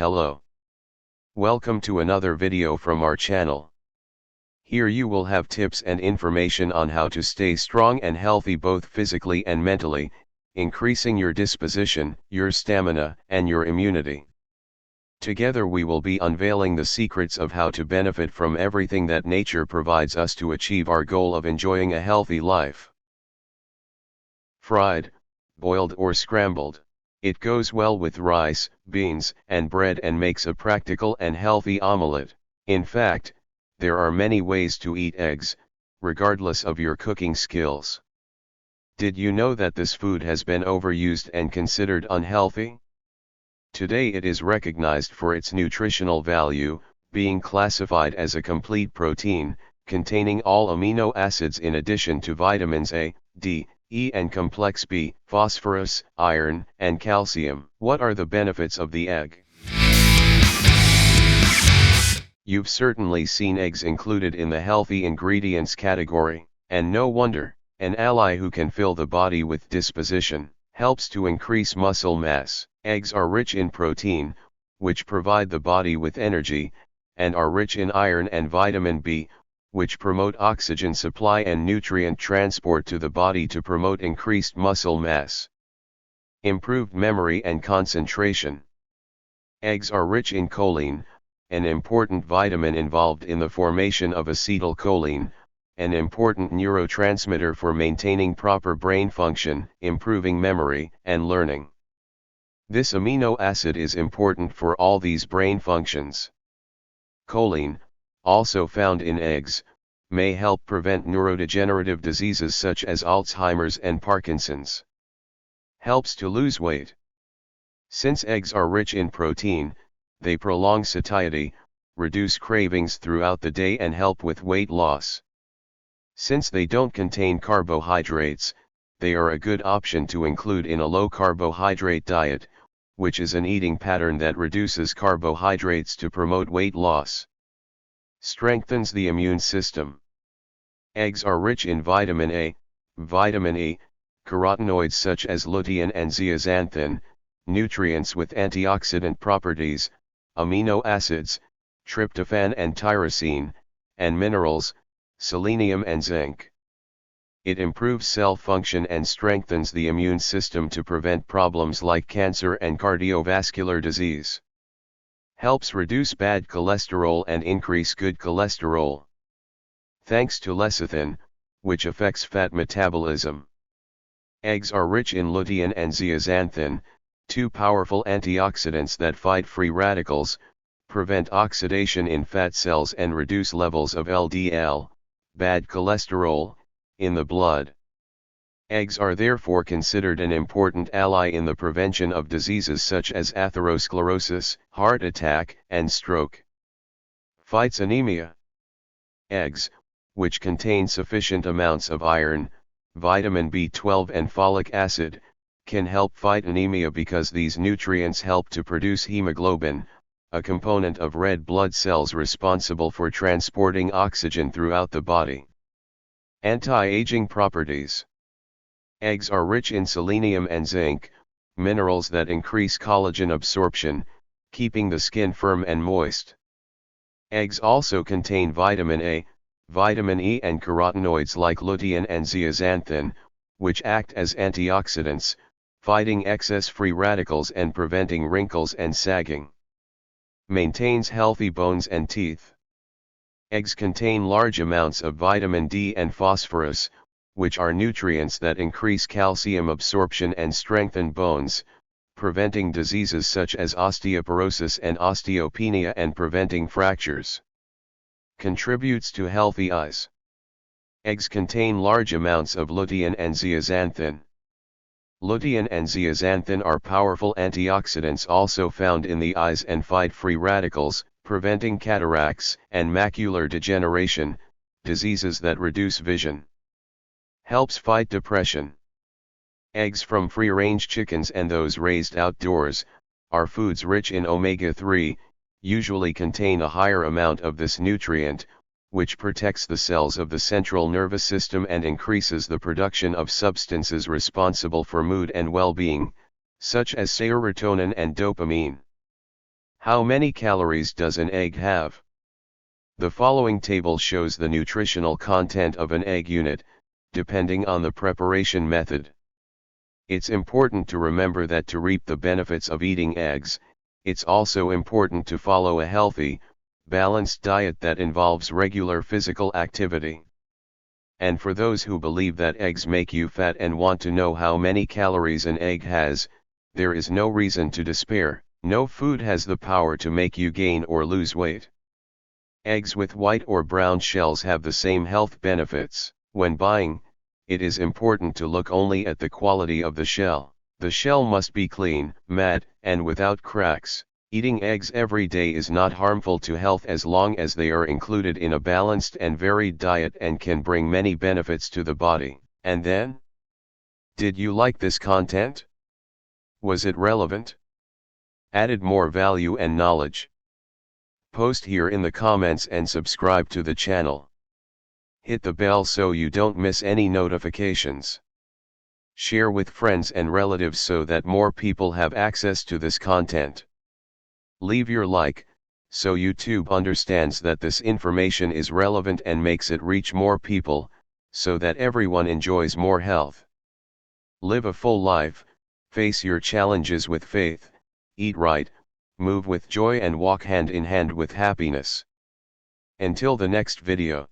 Hello. Welcome to another video from our channel. Here you will have tips and information on how to stay strong and healthy both physically and mentally, increasing your disposition, your stamina, and your immunity. Together we will be unveiling the secrets of how to benefit from everything that nature provides us to achieve our goal of enjoying a healthy life. Fried, boiled or scrambled. It goes well with rice, beans, and bread and makes a practical and healthy omelette. In fact, there are many ways to eat eggs, regardless of your cooking skills. Did you know that this food has been overused and considered unhealthy? Today it is recognized for its nutritional value, being classified as a complete protein, containing all amino acids in addition to vitamins A, D, E and complex B, phosphorus, iron, and calcium. What are the benefits of the egg? You've certainly seen eggs included in the healthy ingredients category, and no wonder. An ally who can fill the body with disposition, helps to increase muscle mass. Eggs are rich in protein, which provide the body with energy, and are rich in iron and vitamin B, which promote oxygen supply and nutrient transport to the body to promote increased muscle mass. Improved memory and concentration. Eggs are rich in choline, an important vitamin involved in the formation of acetylcholine, an important neurotransmitter for maintaining proper brain function, improving memory, and learning. This amino acid is important for all these brain functions. Choline, also found in eggs, may help prevent neurodegenerative diseases such as Alzheimer's and Parkinson's. Helps to lose weight. Since eggs are rich in protein, they prolong satiety, reduce cravings throughout the day and help with weight loss. Since they don't contain carbohydrates, they are a good option to include in a low-carbohydrate diet, which is an eating pattern that reduces carbohydrates to promote weight loss. Strengthens the immune system. Eggs are rich in vitamin A, vitamin E, carotenoids such as lutein and zeaxanthin, nutrients with antioxidant properties, amino acids, tryptophan and tyrosine, and minerals, selenium and zinc. It improves cell function and strengthens the immune system to prevent problems like cancer and cardiovascular disease. Helps reduce bad cholesterol and increase good cholesterol. Thanks to lecithin, which affects fat metabolism. Eggs are rich in lutein and zeaxanthin, two powerful antioxidants that fight free radicals, prevent oxidation in fat cells and reduce levels of LDL, bad cholesterol, in the blood. Eggs are therefore considered an important ally in the prevention of diseases such as atherosclerosis, heart attack, and stroke. Fights anemia. Eggs, which contain sufficient amounts of iron, vitamin B12 and folic acid, can help fight anemia because these nutrients help to produce hemoglobin, a component of red blood cells responsible for transporting oxygen throughout the body. Anti-aging properties. Eggs are rich in selenium and zinc, minerals that increase collagen absorption, keeping the skin firm and moist. Eggs also contain vitamin A, vitamin E and carotenoids like lutein and zeaxanthin, which act as antioxidants, fighting excess free radicals and preventing wrinkles and sagging. Maintains healthy bones and teeth. Eggs contain large amounts of vitamin D and phosphorus, which are nutrients that increase calcium absorption and strengthen bones, preventing diseases such as osteoporosis and osteopenia and preventing fractures. Contributes to healthy eyes. Eggs contain large amounts of lutein and zeaxanthin. Lutein and zeaxanthin are powerful antioxidants also found in the eyes and fight free radicals, preventing cataracts and macular degeneration, diseases that reduce vision. Helps fight depression. Eggs from free-range chickens and those raised outdoors, are foods rich in omega-3, usually contain a higher amount of this nutrient, which protects the cells of the central nervous system and increases the production of substances responsible for mood and well-being, such as serotonin and dopamine. How many calories does an egg have? The following table shows the nutritional content of an egg unit, depending on the preparation method. It's important to remember that to reap the benefits of eating eggs, it's also important to follow a healthy, balanced diet that involves regular physical activity. And for those who believe that eggs make you fat and want to know how many calories an egg has, there is no reason to despair. No food has the power to make you gain or lose weight. Eggs with white or brown shells have the same health benefits. When buying, it is important to look only at the quality of the shell. The shell must be clean, matte, and without cracks. Eating eggs every day is not harmful to health as long as they are included in a balanced and varied diet and can bring many benefits to the body. And then? Did you like this content? Was it relevant? Added more value and knowledge? Post here in the comments and subscribe to the channel. Hit the bell so you don't miss any notifications. Share with friends and relatives so that more people have access to this content. Leave your like, so YouTube understands that this information is relevant and makes it reach more people, so that everyone enjoys more health. Live a full life, face your challenges with faith, eat right, move with joy and walk hand in hand with happiness. Until the next video.